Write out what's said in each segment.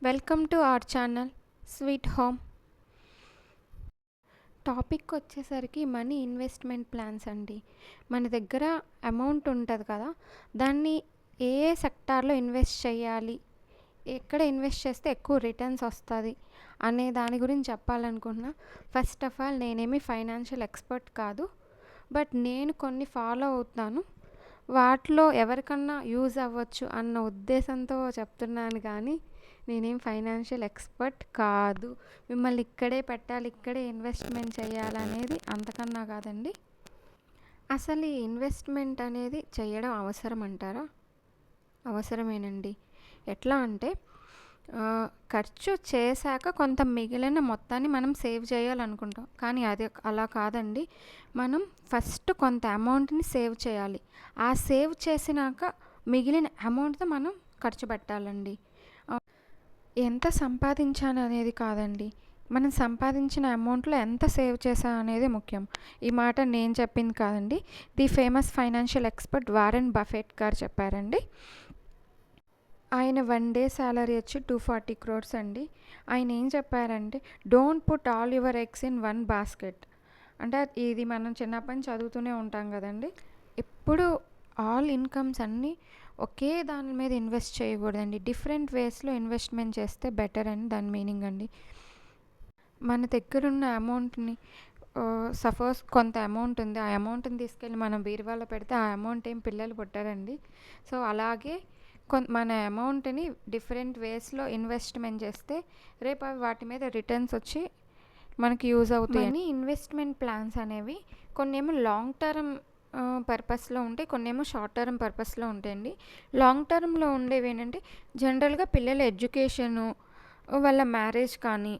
Welcome to our channel sweet home. Topic వచ్చేసరికి money investment plans అండి. మన దగ్గర అమౌంట్ ఉంటుంది కదా, దాన్ని ఏ ఏ సెక్టార్లో ఇన్వెస్ట్ చేయాలి, ఎక్కడ ఇన్వెస్ట్ చేస్తే ఎక్కువ రిటర్న్స్ వస్తుంది అనే దాని గురించి చెప్పాలనుకుంటున్నా. ఫస్ట్ ఆఫ్ ఆల్, నేనేమి ఫైనాన్షియల్ ఎక్స్పర్ట్ కాదు, బట్ నేను కొన్ని ఫాలో అవుతాను. వాటిలో ఎవరికన్నా యూజ్ అవ్వచ్చు అన్న ఉద్దేశంతో చెప్తున్నాను, కానీ నేనేం ఫైనాన్షియల్ ఎక్స్పర్ట్ కాదు. మిమ్మల్ని ఇక్కడే పెట్టాలి, ఇక్కడే ఇన్వెస్ట్మెంట్ చేయాలనేది అంతకన్నా కాదండి. అసలు ఈ ఇన్వెస్ట్మెంట్ అనేది చేయడం అవసరం అంటారా? అవసరమేనండి. ఎట్లా అంటే, ఖర్చు చేశాక కొంత మిగిలిన మొత్తాన్ని మనం సేవ్ చేయాలనుకుంటాం, కానీ అది అలా కాదండి. మనం ఫస్ట్ కొంత అమౌంట్ని సేవ్ చేయాలి. ఆ సేవ్ చేసినాక మిగిలిన అమౌంట్తో మనం ఖర్చు పెట్టాలండి. ఎంత సంపాదించాను అనేది కాదండి, మనం సంపాదించిన అమౌంట్లో ఎంత సేవ్ చేశా అనేది ముఖ్యం. ఈ మాట నేను చెప్పింది కాదండి, the famous financial expert Warren Buffett గారు చెప్పారండి. ఆయన 1 డే శాలరీ వచ్చి 240 crores అండి. ఆయన ఏం చెప్పారంటే, don't put all your eggs in one basket. అంటే ఇది మనం చిన్నప్పటి నుంచి చదువుతూనే ఉంటాం కదండి. ఎప్పుడు ఆల్ ఇన్కమ్స్ అన్నీ ఒకే దాని మీద ఇన్వెస్ట్ చేయకూడదండి, డిఫరెంట్ వేస్లో ఇన్వెస్ట్మెంట్ చేస్తే బెటర్ అని దాని మీనింగ్ అండి. మన దగ్గర ఉన్న అమౌంట్ని, సపోజ్ కొంత అమౌంట్ ఉంది, ఆ అమౌంట్ని తీసుకెళ్ళి మనం బీరువాలో పెడితే ఆ అమౌంట్ ఏం పిల్లలు పుట్టారండి. సో అలాగే మన అమౌంట్ని డిఫరెంట్ వేస్లో ఇన్వెస్ట్మెంట్ చేస్తే రేపు అవి వాటి మీద రిటర్న్స్ వచ్చి మనకి యూజ్ అవుతాయి. మనీ ఇన్వెస్ట్మెంట్ ప్లాన్స్ అనేవి కొన్ని ఏమో లాంగ్ టర్మ్ పర్పస్లో ఉంటాయి, కొన్ని ఏమో షార్ట్ టర్మ్ పర్పస్లో ఉంటాయండి. లాంగ్ టర్మ్లో ఉండేవి ఏంటంటే, జనరల్గా పిల్లల ఎడ్యుకేషను, వాళ్ళ మ్యారేజ్ కానీ,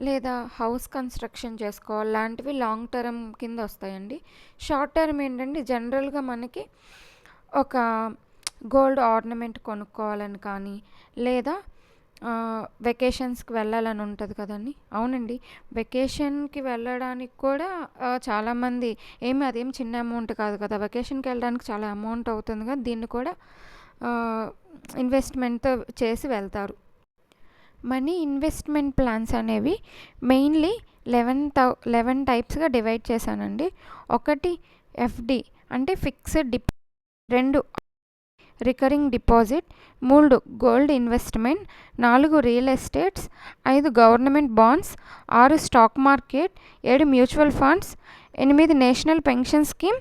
లేదా హౌస్ కన్స్ట్రక్షన్ చేసుకోవాలి, లాంటివి లాంగ్ టర్మ్ కింద వస్తాయండి. షార్ట్ టర్మ్ ఏంటంటే, జనరల్గా మనకి ఒక గోల్డ్ ఆర్నమెంట్ కొనుక్కోవాలని కానీ, లేదా వెకేషన్స్కి వెళ్ళాలని ఉంటుంది కదండి. అవునండి, వెకేషన్కి వెళ్ళడానికి కూడా చాలామంది అదేం చిన్న అమౌంట్ కాదు కదా, వెకేషన్కి వెళ్ళడానికి చాలా అమౌంట్ అవుతుంది కదా, దీన్ని కూడా ఇన్వెస్ట్మెంట్తో చేసి వెళ్తారు. మనీ ఇన్వెస్ట్మెంట్ ప్లాన్స్ అనేవి మెయిన్లీ 11 టైప్స్గా డివైడ్ చేశానండి. ఒకటి ఎఫ్డి అంటే fixed deposit, 2 recurring deposit, 3 gold investment, 4 real estates, 5 government bonds, 6 stock market, 7 mutual funds, 8 national pension scheme,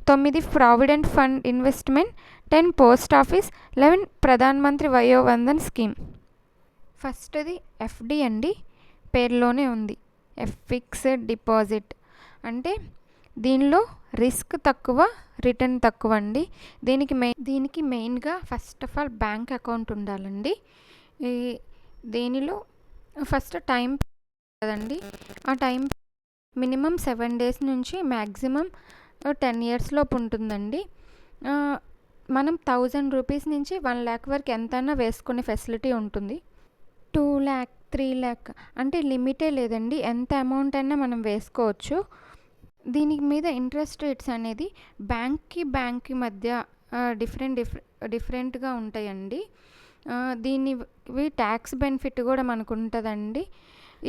9 provident fund investment, 10 post office, 11 Pradhan Mantri వయో వందన్ స్కీమ్. ఫస్ట్ది ఎఫ్డి అండి, పేరులోనే ఉంది. ఫిక్స్డ్ డిపాజిట్ అంటే దీనిలో రిస్క్ తక్కువ, రిటర్న్ తక్కువ అండి. దీనికి మెయిన్గా first of all bank account ఉండాలండి. దీనిలో ఫస్ట్ టైం కదండి, ఆ టైం మినిమం 7 days నుంచి మ్యాక్సిమం 10 years లోపు ఉంటుందండి. మనం 1000 rupees నుంచి 1 lakh వరకు ఎంతైనా వేసుకునే ఫెసిలిటీ ఉంటుంది. 2 lakh 3 lakh అంటే లిమిటే లేదండి, ఎంత అమౌంట్ అయినా మనం వేసుకోవచ్చు. దీనికి మీద ఇంట్రెస్ట్ రేట్స్ అనేది బ్యాంక్కి మధ్య డిఫరెంట్గా ఉంటాయండి. దీనివి ట్యాక్స్ బెనిఫిట్ కూడా మనకు ఉంటుందండి.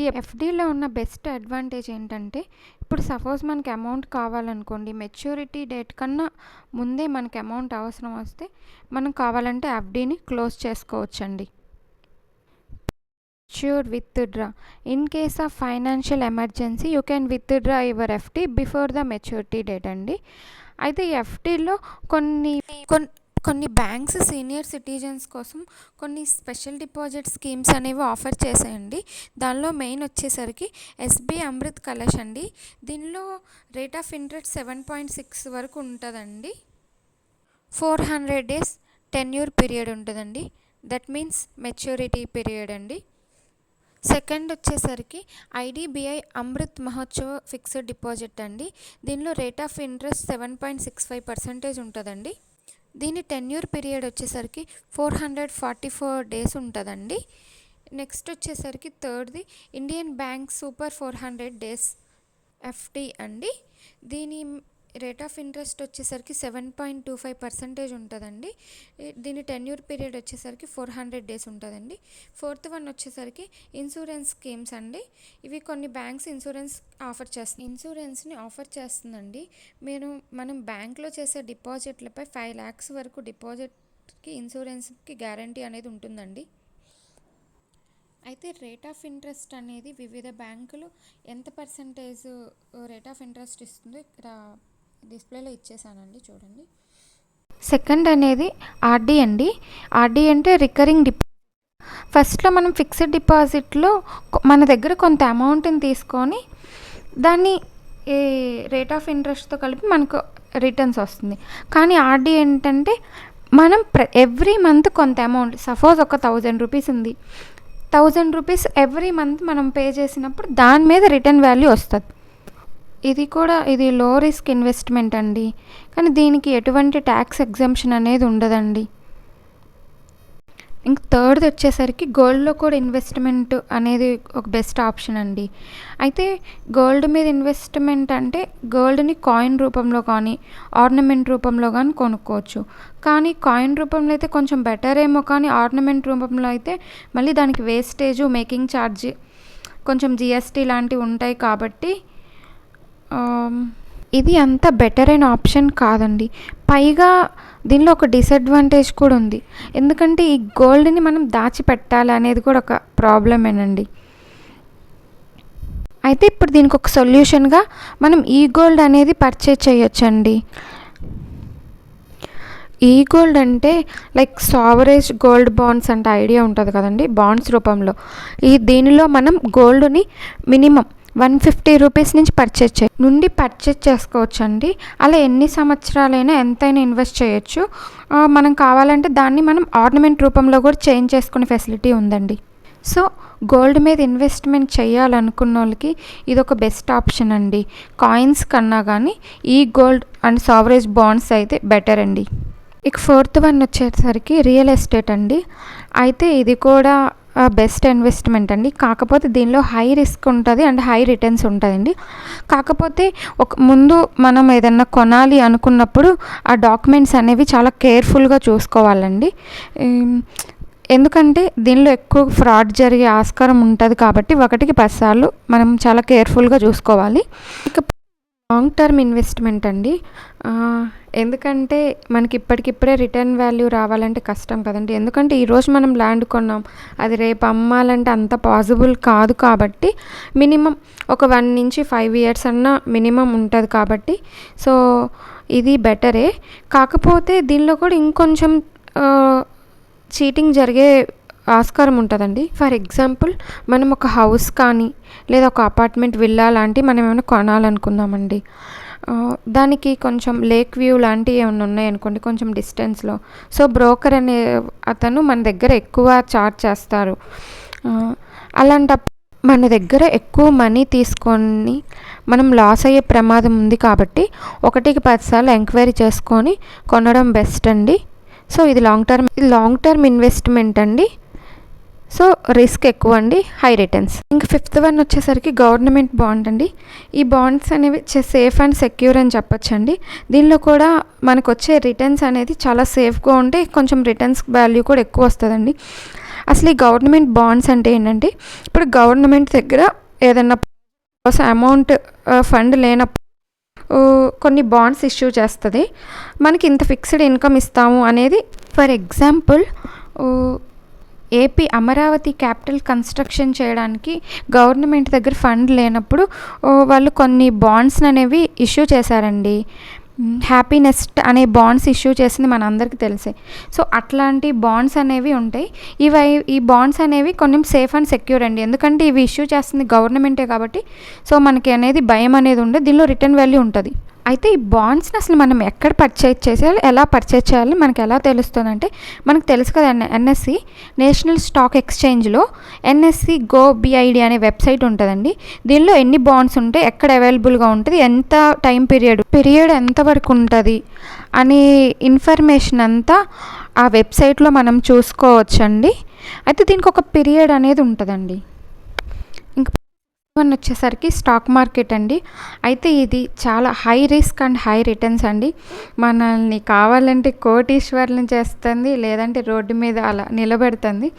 ఈ ఎఫ్డీలో ఉన్న బెస్ట్ అడ్వాంటేజ్ ఏంటంటే, ఇప్పుడు సపోజ్ మనకి అమౌంట్ కావాలనుకోండి, మెచ్యూరిటీ డేట్ కన్నా ముందే మనకి అమౌంట్ అవసరం వస్తే మనం కావాలంటే ఎఫ్డీని క్లోజ్ చేసుకోవచ్చండి. Sure withdraw. In case of financial emergency, you can withdraw your FD before the maturity date అండి. అయితే ఈ ఎఫ్డీలో కొన్ని బ్యాంక్స్ సీనియర్ సిటిజన్స్ కోసం కొన్ని స్పెషల్ డిపాజిట్ స్కీమ్స్ అనేవి ఆఫర్ చేశాయండి. దానిలో మెయిన్ వచ్చేసరికి ఎస్బీ అమృత్ కలష్ అండి. దీనిలో రేట్ ఆఫ్ ఇంట్రెస్ట్ 7.6 వరకు ఉంటుందండి. 400 days టెన్యూర్ పీరియడ్ ఉంటుందండి, దట్ మీన్స్ మెచ్యూరిటీ పీరియడ్ అండి. సెకండ్ వచ్చేసరికి IDBI Amrit Mahotsav fixed deposit అండి. దీనిలో రేట్ ఆఫ్ ఇంట్రెస్ట్ 7.65% ఉంటుందండి. దీని టెన్యూర్ పీరియడ్ వచ్చేసరికి 444 days ఉంటుందండి. నెక్స్ట్ వచ్చేసరికి థర్డ్ది Indian bank super 400 days FD అండి. దీని రేట్ ఆఫ్ ఇంట్రెస్ట్ వచ్చేసరికి 7.25% ఉంటుందండి. దీని టెన్యూర్ పీరియడ్ వచ్చేసరికి 400 డేస్ ఉంటుందండి. ఫోర్త్ వన్ వచ్చేసరికి ఇన్సూరెన్స్ స్కీమ్స్ అండి. ఇవి కొన్ని బ్యాంక్స్ ఇన్సూరెన్స్ని ఆఫర్ చేస్తుందండి. మనం బ్యాంక్లో చేసే డిపాజిట్లపై 5 lakhs వరకు డిపాజిట్కి ఇన్సూరెన్స్కి గ్యారంటీ అనేది ఉంటుందండి. అయితే రేట్ ఆఫ్ ఇంట్రెస్ట్ అనేది వివిధ బ్యాంకులు ఎంత పర్సంటేజ్ రేట్ ఆఫ్ ఇంట్రెస్ట్ ఇస్తుందో ఇక్కడ డిస్ప్లేలో ఇచ్చేసానండి, చూడండి. సెకండ్ అనేది ఆర్డీ అండి. ఆర్డీ అంటే రికరింగ్ డిపాజిట్. ఫస్ట్లో మనం ఫిక్స్డ్ డిపాజిట్లో మన దగ్గర కొంత అమౌంట్ని తీసుకొని దాన్ని ఈ రేట్ ఆఫ్ ఇంట్రెస్ట్తో కలిపి మనకు రిటర్న్స్ వస్తుంది. కానీ ఆర్డీ ఏంటంటే మనం ఎవ్రీ మంత్ కొంత అమౌంట్, సపోజ్ ఒక 1000 రూపీస్ ఉంది, 1000 రూపీస్ ఎవ్రీ మంత్ మనం పే చేసినప్పుడు దాని మీద రిటర్న్ వాల్యూ వస్తుంది. ఇది లో రిస్క్ ఇన్వెస్ట్మెంట్ అండి. కానీ దీనికి ఎటువంటి ట్యాక్స్ ఎగ్జంప్షన్ అనేది ఉండదండి. ఇంక థర్డ్ వచ్చేసరికి గోల్డ్లో కూడా ఇన్వెస్ట్మెంట్ అనేది ఒక బెస్ట్ ఆప్షన్ అండి. అయితే గోల్డ్ మీద ఇన్వెస్ట్మెంట్ అంటే గోల్డ్ని కాయిన్ రూపంలో కానీ ఆర్నమెంట్ రూపంలో కానీ కొనుక్కోవచ్చు. కానీ కాయిన్ రూపంలో అయితే కొంచెం బెటర్ ఏమో, కానీ ఆర్నమెంట్ రూపంలో అయితే మళ్ళీ దానికి వేస్టేజ్, మేకింగ్ ఛార్జ్, కొంచెం జిఎస్టీ లాంటివి ఉంటాయి కాబట్టి ఇది అంత బెటర్ అయిన ఆప్షన్ కాదండి. పైగా దీనిలో ఒక డిసడ్వాంటేజ్ కూడా ఉంది. ఎందుకంటే ఈ గోల్డ్ని మనం దాచిపెట్టాలి అనేది కూడా ఒక ప్రాబ్లమేనండి. అయితే ఇప్పుడు దీనికి ఒక సొల్యూషన్గా మనం ఈ గోల్డ్ అనేది పర్చేజ్ చేయొచ్చండి. ఈ గోల్డ్ అంటే లైక్ సావరేజ్ గోల్డ్ బాండ్స్ అంటే ఐడియా ఉంటుంది కదండి, బాండ్స్ రూపంలో. దీనిలో మనం గోల్డ్ని మినిమం 150 రూపీస్ నుంచి పర్చేజ్ చేసుకోవచ్చు అండి. అలా ఎన్ని సంవత్సరాలైనా ఎంతైనా ఇన్వెస్ట్ చేయొచ్చు. మనం కావాలంటే దాన్ని మనం ఆర్నమెంట్ రూపంలో కూడా చేంజ్ చేసుకునే ఫెసిలిటీ ఉందండి. సో గోల్డ్ మీద ఇన్వెస్ట్మెంట్ చేయాలనుకున్న వాళ్ళకి ఇది ఒక బెస్ట్ ఆప్షన్ అండి. కాయిన్స్ కన్నా కానీ ఈ గోల్డ్ అండ్ సావరేజ్ బాండ్స్ అయితే బెటర్ అండి. ఇక ఫోర్త్ వన్ వచ్చేసరికి రియల్ ఎస్టేట్ అండి. అయితే ఇది కూడా బెస్ట్ ఇన్వెస్ట్మెంట్ అండి. కాకపోతే దీనిలో హై రిస్క్ ఉంటుంది అండ్ హై రిటర్న్స్ ఉంటుందండి. కాకపోతే ముందు మనం ఏదన్నా కొనాలి అనుకున్నప్పుడు ఆ డాక్యుమెంట్స్ అనేవి చాలా కేర్ఫుల్గా చూసుకోవాలండి. ఎందుకంటే దీనిలో ఎక్కువ ఫ్రాడ్ జరిగే ఆస్కారం ఉంటుంది కాబట్టి 1కి 10 సార్లు మనం చాలా కేర్ఫుల్గా చూసుకోవాలి. ఇక లాంగ్ టర్మ్ ఇన్వెస్ట్మెంట్ అండి. ఎందుకంటే మనకి ఇప్పటికిప్పుడే రిటర్న్ వాల్యూ రావాలంటే కష్టం కదండి. ఎందుకంటే ఈరోజు మనం ల్యాండ్ కొన్నాం, అది రేపు అమ్మాలంటే అంత పాసిబుల్ కాదు. కాబట్టి మినిమం ఒక 1 నుంచి 5 years అన్నా మినిమం ఉంటుంది కాబట్టి సో ఇది బెటరే. కాకపోతే దీనిలో కూడా ఇంకొంచెం చీటింగ్ జరిగే ఆస్కారం ఉంటుందండి. ఫర్ ఎగ్జాంపుల్ మనం ఒక హౌస్ కానీ లేదా ఒక అపార్ట్మెంట్, విల్లా లాంటివి మనం ఏమైనా కొనాలనుకుందామండి. దానికి కొంచెం లేక్ వ్యూ లాంటివి ఏమైనా ఉన్నాయనుకోండి కొంచెం డిస్టెన్స్లో, సో బ్రోకర్ అనే అతను మన దగ్గర ఎక్కువ ఛార్జ్ చేస్తారు. అలాంటప్పుడు మన దగ్గర ఎక్కువ మనీ తీసుకొని మనం లాస్ అయ్యే ప్రమాదం ఉంది. కాబట్టి 1కి 10 సార్లు ఎంక్వైరీ చేసుకొని కొనడం బెస్ట్ అండి. సో ఇది లాంగ్ టర్మ్ ఇన్వెస్ట్మెంట్ అండి. సో రిస్క్ ఎక్కువ అండి, హై రిటర్న్స్. ఇంకా ఫిఫ్త్ వన్ వచ్చేసరికి గవర్నమెంట్ బాండ్ అండి. ఈ బాండ్స్ అనేవి సేఫ్ అండ్ సెక్యూర్ అని చెప్పొచ్చండి. దీనిలో కూడా మనకు వచ్చే రిటర్న్స్ అనేది చాలా సేఫ్గా ఉంటే కొంచెం రిటర్న్స్ వాల్యూ కూడా ఎక్కువ వస్తుందండి. అసలు ఈ గవర్నమెంట్ బాండ్స్ అంటే ఏంటంటే, ఇప్పుడు గవర్నమెంట్ దగ్గర ఏదన్నా అమౌంట్ ఫండ్ లేనప్పుడు కొన్ని బాండ్స్ ఇష్యూ చేస్తుంది. మనకి ఇంత ఫిక్స్డ్ ఇన్కమ్ ఇస్తాము అనేది. For example AP Amaravati capital construction చేయడానికి గవర్నమెంట్ దగ్గర ఫండ్ లేనప్పుడు వాళ్ళు కొన్ని బాండ్స్ అనేవి ఇష్యూ చేశారండి. హ్యాపీనెస్ట్ అనే బాండ్స్ ఇష్యూ చేసింది మన అందరికీ తెలిసే. సో అట్లాంటి బాండ్స్ అనేవి ఉంటాయి. ఈ బాండ్స్ అనేవి కొంచెం సేఫ్ అండ్ సెక్యూర్ అండి. ఎందుకంటే ఇవి ఇష్యూ చేస్తుంది గవర్నమెంటే కాబట్టి సో మనకి అనేది భయం అనేది ఉండదు. దీనిలో రిటర్న్ వాల్యూ ఉంటుంది. అయితే ఈ బాండ్స్ని అసలు మనం ఎక్కడ పర్చేజ్ చేసేయాలి, ఎలా పర్చేజ్ చేయాలి మనకు ఎలా తెలుస్తుంది అంటే, మనకు తెలుసు కదా ఎన్ఎస్సి నేషనల్ స్టాక్ ఎక్స్చేంజ్లో ఎన్ఎస్సి గో బిఐడి అనే వెబ్సైట్ ఉంటుందండి. దీనిలో ఎన్ని బాండ్స్ ఉంటాయి, ఎక్కడ అవైలబుల్గా ఉంటుంది, ఎంత టైం పీరియడ్ ఎంతవరకు ఉంటుంది అనే ఇన్ఫర్మేషన్ అంతా ఆ వెబ్సైట్లో మనం చూసుకోవచ్చండి. అయితే దీనికి ఒక పీరియడ్ అనేది ఉంటుందండి. ఇంకా వన్ వచ్చేసరికి స్టాక్ మార్కెట్ అండి. అయితే ఇది చాలా high risk and high returns అండి. మనల్ని కావాలంటే కోటీశ్వరులను చేస్తుంది, లేదంటే రోడ్డు మీద అలా నిలబెడుతుంది.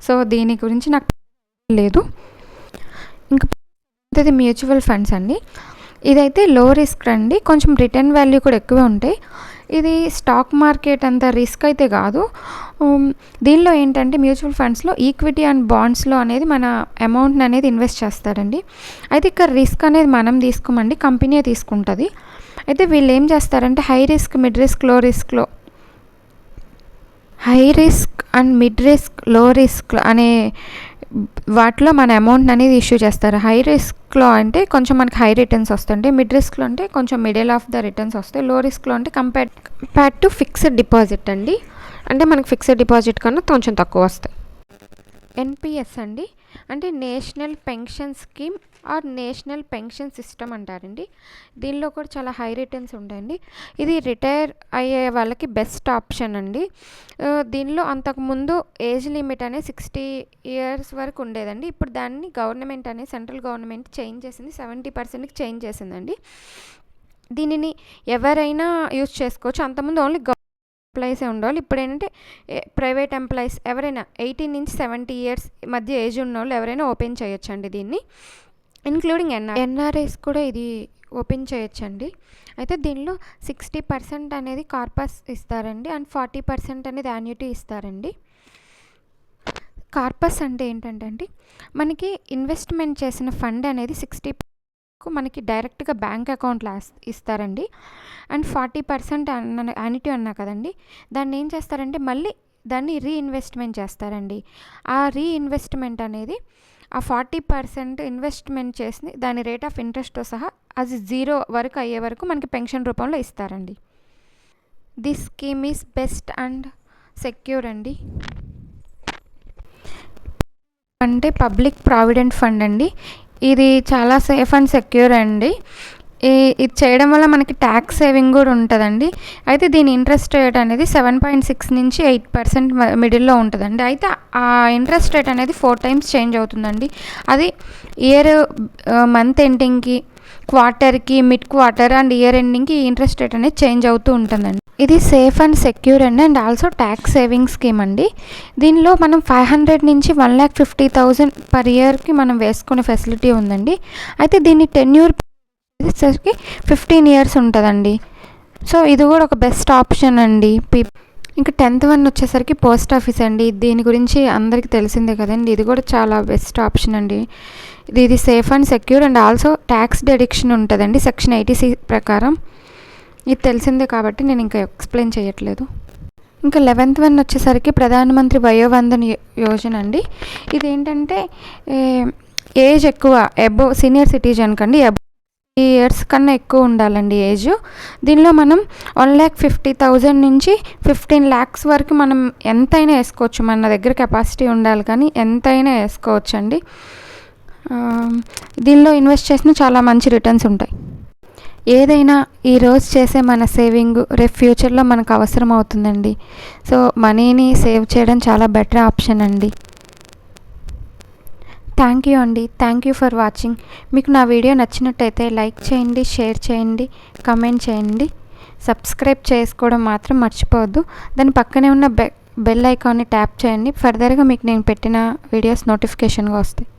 సో దీని గురించి నాకు లేదు. ఇంకా ఇది మ్యూచువల్ ఫండ్స్ అండి. ఇదైతే లో రిస్క్ అండి, కొంచెం రిటర్న్ వాల్యూ కూడా ఎక్కువే ఉంటాయి. ఇది స్టాక్ మార్కెట్ అంత రిస్క్ అయితే కాదు. దీనిలో ఏంటంటే మ్యూచువల్ ఫండ్స్లో ఈక్విటీ అండ్ బాండ్స్లో అనేది మన అమౌంట్ని అనేది ఇన్వెస్ట్ చేస్తారండి. అయితే ఇక్కడ రిస్క్ అనేది మనం తీసుకోమండి, కంపెనీ తీసుకుంటుంది. అయితే వీళ్ళు ఏం చేస్తారంటే high risk, mid risk, low రిస్క్లో high risk and mid risk, low risk అనే వాటిలో మన అమౌంట్ అనేది ఇష్యూ చేస్తారు. హై రిస్క్లో అంటే కొంచెం మనకి హై రిటర్న్స్ వస్తాయి, మిడ్ రిస్క్లో అంటే కొంచెం మిడిల్ ఆఫ్ ద రిటర్న్స్ వస్తాయి, లో రిస్క్లో అంటే కంపేర్ టు ఫిక్స్డ్ డిపాజిట్ అండి. అంటే మనకి ఫిక్స్డ్ డిపాజిట్ కన్నా కొంచెం తక్కువ వస్తాయి. ఎన్పిఎస్ అండి, అంటే national pension scheme or national pension system అంటారండి. దీనిలో కూడా చాలా హై రిటర్న్స్ ఉంటాయండి. ఇది రిటైర్ అయ్యే వాళ్ళకి బెస్ట్ ఆప్షన్ అండి. దీనిలో అంతకుముందు ఏజ్ లిమిట్ అనేది 60 years వరకు ఉండేదండి. ఇప్పుడు దాన్ని గవర్నమెంట్ అనేది సెంట్రల్ గవర్నమెంట్ చేంజ్ చేసింది, 70%కి చేంజ్ చేసిందండి. దీనిని ఎవరైనా యూజ్ చేసుకోవచ్చు. అంతకుముందు ఓన్లీ ఎంప్లాయీసే ఉండేవాళ్ళు. ఇప్పుడు ఏంటంటే ప్రైవేట్ ఎంప్లాయీస్ ఎవరైనా 18 నుంచి 70 years మధ్య ఏజ్ ఉన్న వాళ్ళు ఎవరైనా ఓపెన్ చేయొచ్చండి దీన్ని, ఇంక్లూడింగ్ ఎన్ఆర్ఐస్ కూడా ఇది ఓపెన్ చేయొచ్చండి. అయితే దీనిలో 60% అనేది కార్పస్ ఇస్తారండి, అండ్ 40% అనేది యాన్యుటీ ఇస్తారండి. కార్పస్ అంటే ఏంటంటే అండి, మనకి ఇన్వెస్ట్మెంట్ చేసిన ఫండ్ అనేది 60% మనకి డైరెక్ట్గా బ్యాంక్ అకౌంట్లో ఇస్తారండి. అండ్ 40% యాన్యుటీ అన్నా కదండి, దాన్ని ఏం చేస్తారంటే మళ్ళీ దాన్ని రీఇన్వెస్ట్మెంట్ చేస్తారండి. ఆ రీఇన్వెస్ట్మెంట్ అనేది ఆ 40% ఇన్వెస్ట్మెంట్ చేసి దాని రేట్ ఆఫ్ ఇంట్రెస్ట్తో సహా అది 0 వరకు అయ్యే వరకు మనకి పెన్షన్ రూపంలో ఇస్తారండి. This scheme is best and secure అండి. అంటే పబ్లిక్ ప్రావిడెంట్ ఫండ్ అండి. ఇది చాలా సేఫ్ అండ్ సెక్యూర్ అండి. ఇది చేయడం వల్ల మనకి ట్యాక్స్ సేవింగ్ కూడా ఉంటుందండి. అయితే దీని ఇంట్రెస్ట్ రేట్ అనేది 7.6 నుంచి 8% మిడిల్లో ఉంటుందండి. అయితే ఆ ఇంట్రెస్ట్ రేట్ అనేది 4 times చేంజ్ అవుతుందండి. అది ఇయర్ మంత్ ఎండింగ్కి, క్వార్టర్కి, మిడ్ క్వార్టర్ అండ్ ఇయర్ ఎండింగ్కి ఈ ఇంట్రెస్ట్ రేట్ అనేది చేంజ్ అవుతూ ఉంటుందండి. ఇది safe and secure and also tax saving scheme అండి. దీనిలో మనం 500 నుంచి 1,50,000 per yearకి మనం వేసుకునే ఫెసిలిటీ ఉందండి. అయితే దీన్ని టెన్యూర్ 15 years ఉంటుందండి. సో ఇది కూడా ఒక బెస్ట్ ఆప్షన్ అండి. ఇంకా 10th వన్ వచ్చేసరికి పోస్ట్ ఆఫీస్ అండి. దీని గురించి అందరికీ తెలిసిందే కదండి. ఇది కూడా చాలా బెస్ట్ ఆప్షన్ అండి. ఇది safe and secure and also tax deduction ఉంటుందండి సెక్షన్ 80C ప్రకారం. ఇది తెలిసిందే కాబట్టి నేను ఇంకా ఎక్స్ప్లెయిన్ చేయట్లేదు. ఇంకా 11th వన్ వచ్చేసరికి ప్రధానమంత్రి వయోవందన్ యోజన అండి. ఇది ఏంటంటే ఏజ్ ఎక్కువ అబోవ్ సీనియర్ సిటిజన్ కండి 30 years కన్నా ఎక్కువ ఉండాలండి ఏజ్. దీనిలో మనం 1,50,000 నుంచి 15 lakhs వరకు మనం ఎంతైనా వేసుకోవచ్చు. మన దగ్గర కెపాసిటీ ఉండాలి కానీ ఎంతైనా వేసుకోవచ్చు అండి. దీనిలో ఇన్వెస్ట్ చేసిన చాలా మంచి రిటర్న్స్ ఉంటాయి. ఏదైనా ఈరోజు చేసే మన సేవింగ్ రేపు ఫ్యూచర్లో మనకు అవసరం అవుతుందండి. సో మనీని సేవ్ చేయడం చాలా బెటర్ ఆప్షన్ అండి. థ్యాంక్ యూ అండి. Thank you for watching. మీకు నా వీడియో నచ్చినట్టయితే లైక్ చేయండి, షేర్ చేయండి, కమెంట్ చేయండి. సబ్స్క్రైబ్ చేసుకోవడం మాత్రం మర్చిపోవద్దు. దాని పక్కనే ఉన్న బెల్ ఐకాన్ని ట్యాప్ చేయండి. ఫర్దర్గా మీకు నేను పెట్టిన వీడియోస్ నోటిఫికేషన్గా వస్తాయి.